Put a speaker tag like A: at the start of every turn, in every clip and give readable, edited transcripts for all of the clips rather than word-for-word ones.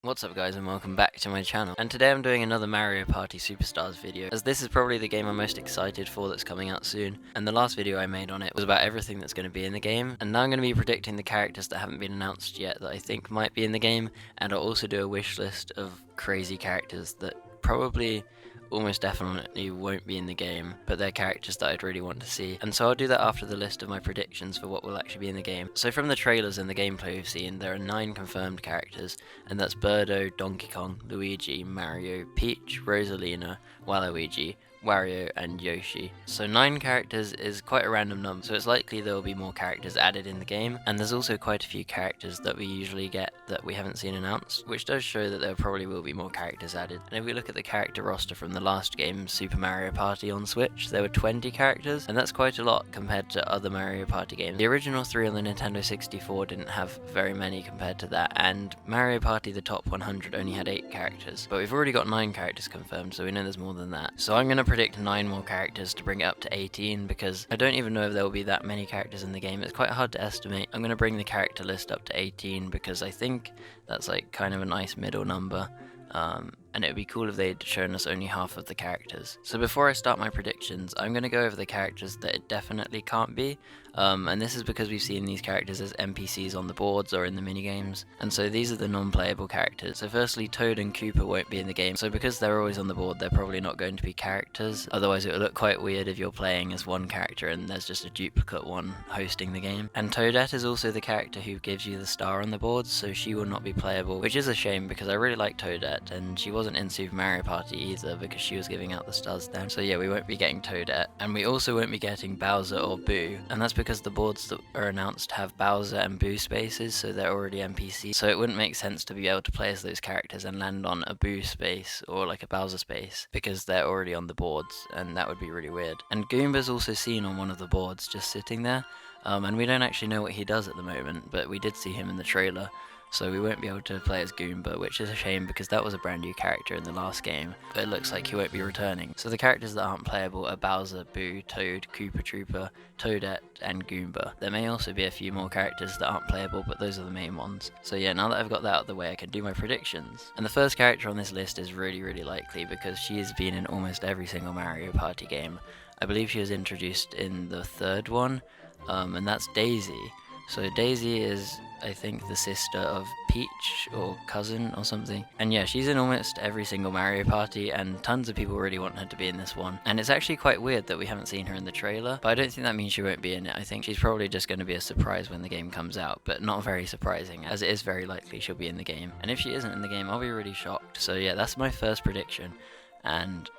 A: What's up guys, and welcome back to my channel, and today I'm doing another Mario Party Superstars video, as this is probably the game I'm most excited for that's coming out soon, and the last video I made on it was about everything that's going to be in the game, and now I'm going to be predicting the characters that haven't been announced yet that I think might be in the game, and I'll also do a wish list of crazy characters that probably almost definitely won't be in the game, but they're characters that I'd really want to see. And so I'll do that after the list of my predictions for what will actually be in the game. So from the trailers and the gameplay we've seen, there are 9 confirmed characters, and that's Birdo, Donkey Kong, Luigi, Mario, Peach, Rosalina, Waluigi, Wario, and Yoshi. So 9 characters is quite a random number, so it's likely there will be more characters added in the game, and there's also quite a few characters that we usually get that we haven't seen announced, which does show that there probably will be more characters added. And if we look at the character roster from the last game, Super Mario Party on Switch, there were 20 characters, and that's quite a lot compared to other Mario Party games. The original 3 on the Nintendo 64 didn't have very many compared to that, and Mario Party the top 100 only had 8 characters, but we've already got 9 characters confirmed, so we know there's more than that. So I'm going to predict 9 more characters to bring it up to 18, because I don't even know if there will be that many characters in the game. It's quite hard to estimate. I'm going to bring the character list up to 18 because I think that's like kind of a nice middle number. And it would be cool if they'd shown us only half of the characters. So before I start my predictions, I'm going to go over the characters that it definitely can't be, and this is because we've seen these characters as NPCs on the boards or in the minigames, and so these are the non-playable characters. So firstly, Toad and Koopa won't be in the game, so because they're always on the board, they're probably not going to be characters, otherwise it would look quite weird if you're playing as one character and there's just a duplicate one hosting the game. And Toadette is also the character who gives you the star on the boards, so she will not be playable, which is a shame because I really like Toadette, and she wasn't in Super Mario Party either because she was giving out the stars then. So yeah, we won't be getting Toadette, and we also won't be getting Bowser or Boo, and that's because the boards that are announced have Bowser and Boo spaces, so they're already NPCs, so it wouldn't make sense to be able to play as those characters and land on a Boo space or like a Bowser space because they're already on the boards, and that would be really weird. And Goomba's also seen on one of the boards just sitting there, and we don't actually know what he does at the moment, but we did see him in the trailer. So we won't be able to play as Goomba, which is a shame because that was a brand new character in the last game, but it looks like he won't be returning. So the characters that aren't playable are Bowser, Boo, Toad, Koopa Troopa, Toadette, and Goomba. There may also be a few more characters that aren't playable, but those are the main ones. So yeah, now that I've got that out of the way, I can do my predictions. And the first character on this list is really likely because she has been in almost every single Mario Party game. I believe she was introduced in the 3rd one, and that's Daisy. So Daisy is, I think, the sister of Peach, or cousin, or something. And yeah, she's in almost every single Mario Party, and tons of people really want her to be in this one. And it's actually quite weird that we haven't seen her in the trailer, but I don't think that means she won't be in it. I think she's probably just going to be a surprise when the game comes out, but not very surprising, as it is very likely she'll be in the game. And if she isn't in the game, I'll be really shocked. So yeah, that's my first prediction, and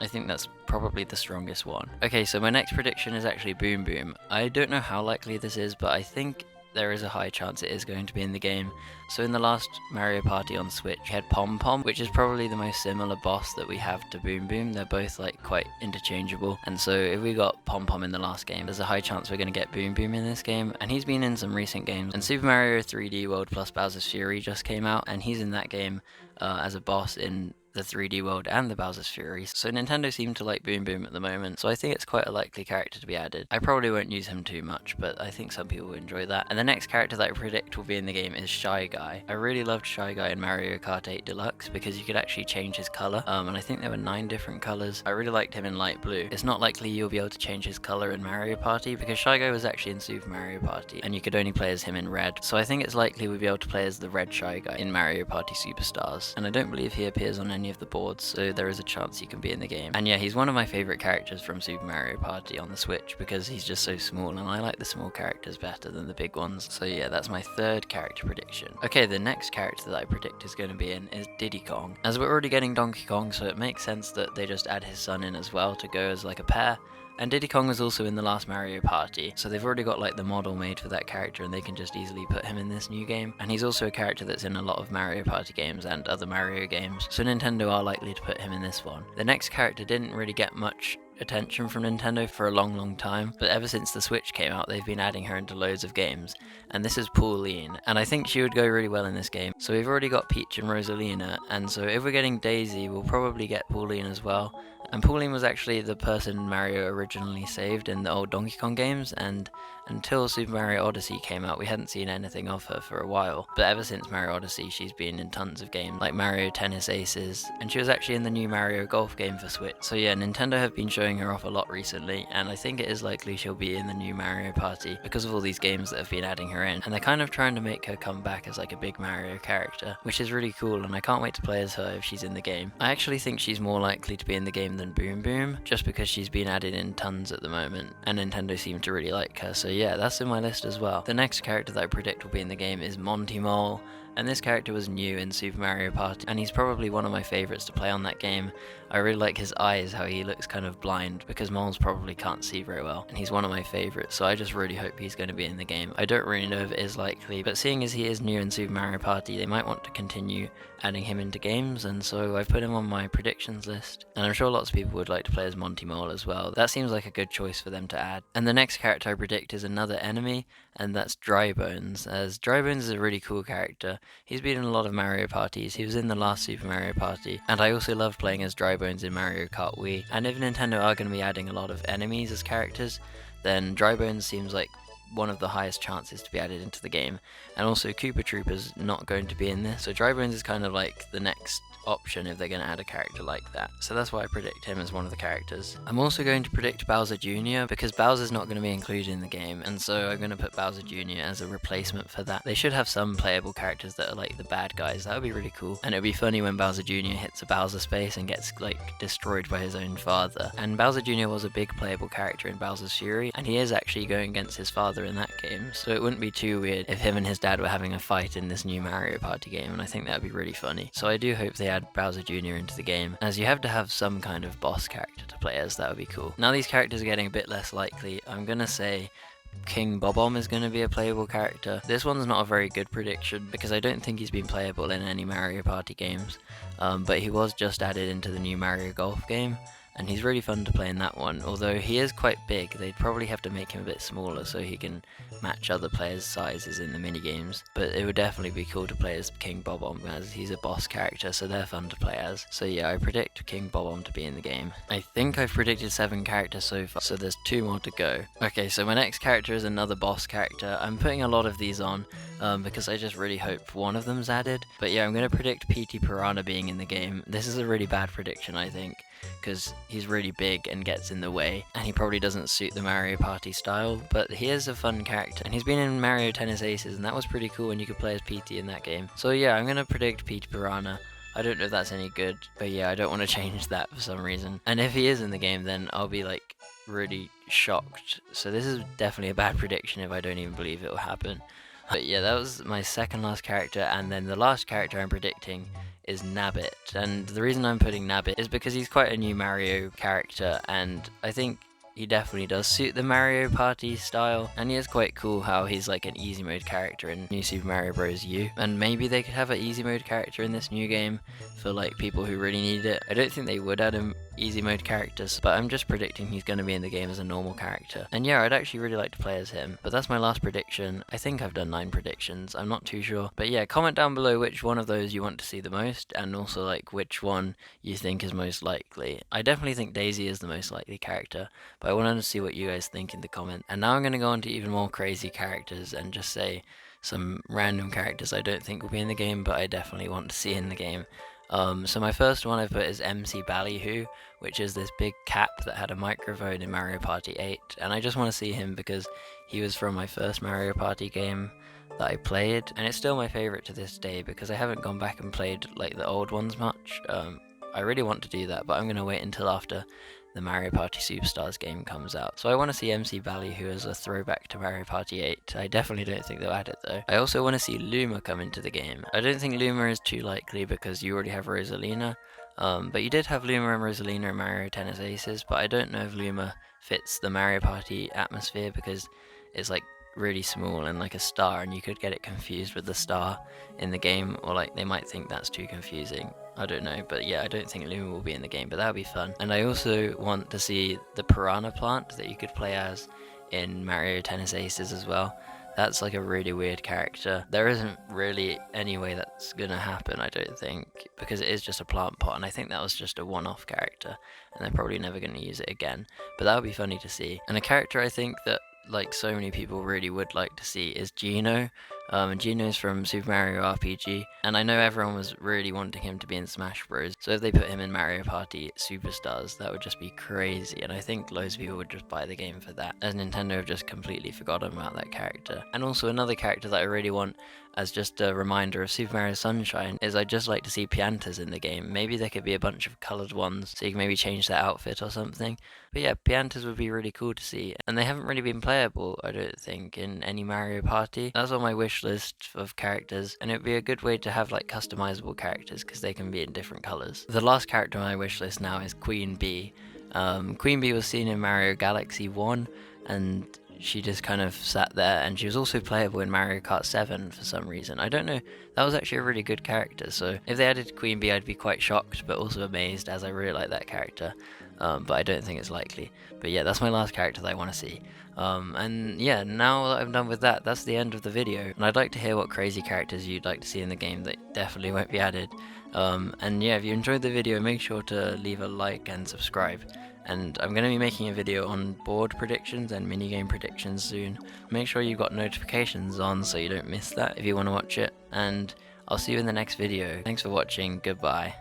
A: I think that's probably the strongest one. Okay, so my next prediction is actually Boom Boom. I don't know how likely this is, but I think there is a high chance it is going to be in the game. So in the last Mario Party on Switch, we had Pom Pom, which is probably the most similar boss that we have to Boom Boom. They're both like quite interchangeable, and so if we got Pom Pom in the last game, there's a high chance we're going to get Boom Boom in this game, and he's been in some recent games. And Super Mario 3D World plus Bowser's Fury just came out, and he's in that game as a boss in the 3D World and the Bowser's Fury. So Nintendo seem to like Boom Boom at the moment, so I think it's quite a likely character to be added. I probably won't use him too much, but I think some people will enjoy that. And the next character that I predict will be in the game is Shy Guy. I really loved Shy Guy in Mario Kart 8 Deluxe because you could actually change his color, and I think there were 9 different colors. I really liked him in light blue. It's not likely you'll be able to change his color in Mario Party because Shy Guy was actually in Super Mario Party, and you could only play as him in red. So I think it's likely we'll be able to play as the red Shy Guy in Mario Party Superstars. And I don't believe he appears on any of the boards, so there is a chance he can be in the game. And yeah, he's one of my favorite characters from Super Mario Party on the Switch because he's just so small, and I like the small characters better than the big ones. So yeah, that's my 3rd character prediction. Okay, the next character that I predict is going to be in is Diddy Kong. As we're already getting Donkey Kong, so it makes sense that they just add his son in as well to go as like a pair. And Diddy Kong was also in the last Mario Party, so they've already got like the model made for that character, and they can just easily put him in this new game. And he's also a character that's in a lot of Mario Party games and other Mario games, so Nintendo are likely to put him in this one. The next character didn't really get much attention from Nintendo for a long time, but ever since the Switch came out, they've been adding her into loads of games, and this is Pauline, and I think she would go really well in this game. So we've already got Peach and Rosalina, and so if we're getting Daisy, we'll probably get Pauline as well. And Pauline was actually the person Mario originally saved in the old Donkey Kong games, and until Super Mario Odyssey came out, we hadn't seen anything of her for a while. But ever since Mario Odyssey, she's been in tons of games, like Mario Tennis Aces, and she was actually in the new Mario Golf game for Switch. So yeah, Nintendo have been showing her off a lot recently, and I think it is likely she'll be in the new Mario Party because of all these games that have been adding her in. And they're kind of trying to make her come back as like a big Mario character, which is really cool, and I can't wait to play as her if she's in the game. I actually think she's more likely to be in the game than Boom Boom, just because she's been added in tons at the moment, and Nintendo seem to really like her, so yeah, that's in my list as well. The next character that I predict will be in the game is Monty Mole, and this character was new in Super Mario Party, and he's probably one of my favourites to play on that game. I really like his eyes, how he looks kind of blind, because moles probably can't see very well, and he's one of my favourites, so I just really hope he's going to be in the game. I don't really know if it is likely, but seeing as he is new in Super Mario Party, they might want to continue adding him into games, and so I've put him on my predictions list, and I'm sure lots of people would like to play as Monty Mole as well. That seems like a good choice for them to add. And the next character I predict is another enemy, and that's Dry Bones, as Dry Bones is a really cool character. He's been in a lot of Mario parties, he was in the last Super Mario Party, and I also love playing as Dry Bones in Mario Kart Wii. And if Nintendo are going to be adding a lot of enemies as characters, then Dry Bones seems like one of the highest chances to be added into the game. And also Koopa Troopa's not going to be in this, so Dry Bones is kind of like the next option if they're going to add a character like that. So that's why I predict him as one of the characters. I'm also going to predict Bowser Jr. because Bowser's not going to be included in the game, and so I'm going to put Bowser Jr. as a replacement for that. They should have some playable characters that are like the bad guys. That would be really cool. And it would be funny when Bowser Jr. hits a Bowser space and gets like destroyed by his own father. And Bowser Jr. was a big playable character in Bowser's Fury, and he is actually going against his father in that game, so it wouldn't be too weird if him and his dad were having a fight in this new Mario Party game, and I think that would be really funny. So I do hope they add Bowser Jr. into the game, as you have to have some kind of boss character to play as. That would be cool. Now these characters are getting a bit less likely. I'm gonna say King Bob-omb is going to be a playable character. This one's not a very good prediction because I don't think he's been playable in any Mario Party games, but he was just added into the new Mario Golf game, and he's really fun to play in that one. Although he is quite big, they'd probably have to make him a bit smaller so he can match other players' sizes in the minigames. But it would definitely be cool to play as King Bob-omb, as he's a boss character, so they're fun to play as. So yeah, I predict King Bob-omb to be in the game. I think I've predicted 7 characters so far, so there's 2 more to go. Okay, so my next character is another boss character. I'm putting a lot of these on because I just really hope one of them's added. But yeah, I'm going to predict P.T. Piranha being in the game. This is a really bad prediction, I think, because he's really big and gets in the way, and he probably doesn't suit the Mario Party style, but he is a fun character, and he's been in Mario Tennis Aces, and that was pretty cool when you could play as PT in that game. So yeah, I'm gonna predict P.T. Piranha. I don't know if that's any good, but yeah, I don't want to change that for some reason. And if he is in the game, then I'll be like really shocked. So this is definitely a bad prediction if I don't even believe it will happen. But yeah, that was my second last character, and then the last character I'm predicting is Nabbit. And the reason I'm putting Nabbit is because he's quite a new Mario character, and I think he definitely does suit the Mario Party style, and he is quite cool how he's like an easy mode character in New Super Mario Bros. U. And maybe they could have an easy mode character in this new game for like people who really need it. I don't think they would add an easy mode characters, but I'm just predicting he's going to be in the game as a normal character. And yeah, I'd actually really like to play as him. But that's my last prediction. I think I've done 9 predictions, I'm not too sure. But yeah, comment down below which one of those you want to see the most, and also like which one you think is most likely. I definitely think Daisy is the most likely character, but I wanted to see what you guys think in the comment. And now I'm going to go on to even more crazy characters and just say some random characters I don't think will be in the game, but I definitely want to see in the game. So my first one I've put is MC Ballyhoo, which is this big cap that had a microphone in Mario Party 8, and I just want to see him because he was from my first Mario Party game that I played, and it's still my favourite to this day because I haven't gone back and played like the old ones much. I really want to do that, but I'm going to wait until after the Mario Party Superstars game comes out. So I want to see MC Ballyhoo as a throwback to Mario Party 8. I definitely don't think they'll add it though. I also want to see Luma come into the game. I don't think Luma is too likely because you already have Rosalina, but you did have Luma and Rosalina in Mario Tennis Aces, but I don't know if Luma fits the Mario Party atmosphere because it's like really small and like a star, and you could get it confused with the star in the game, or like they might think that's too confusing. I don't know, but yeah, I don't think Luma will be in the game, but that would be fun. And I also want to see the Piranha Plant that you could play as in Mario Tennis Aces as well. That's like a really weird character. There isn't really any way that's gonna happen, I don't think, because it is just a plant pot, and I think that was just a one-off character, and they're probably never gonna use it again. But that would be funny to see. And a character I think that like so many people really would like to see is Gino. And Gino's from Super Mario RPG, and I know everyone was really wanting him to be in Smash Bros. So if they put him in Mario Party Superstars, that would just be crazy, and I think loads of people would just buy the game for that, as Nintendo have just completely forgotten about that character. And also another character that I really want as just a reminder of Super Mario Sunshine is I'd just like to see Piantas in the game. Maybe there could be a bunch of coloured ones, so you can maybe change their outfit or something. But yeah, Piantas would be really cool to see, and they haven't really been playable, I don't think, in any Mario Party. That's on my wish list of characters, and it'd be a good way to have like customizable characters because they can be in different colours. The last character on my wish list now is Queen Bee. Queen Bee was seen in Mario Galaxy 1, and she just kind of sat there, and she was also playable in Mario Kart 7 for some reason. I don't know, that was actually a really good character, so if they added Queen Bee I'd be quite shocked but also amazed, as I really like that character. But I don't think it's likely. But yeah, that's my last character that I want to see. And yeah, now that I'm done with that, that's the end of the video. And I'd like to hear what crazy characters you'd like to see in the game that definitely won't be added. And yeah, if you enjoyed the video, make sure to leave a like and subscribe. And I'm going to be making a video on board predictions and minigame predictions soon. Make sure you've got notifications on so you don't miss that if you want to watch it. And I'll see you in the next video. Thanks for watching, goodbye.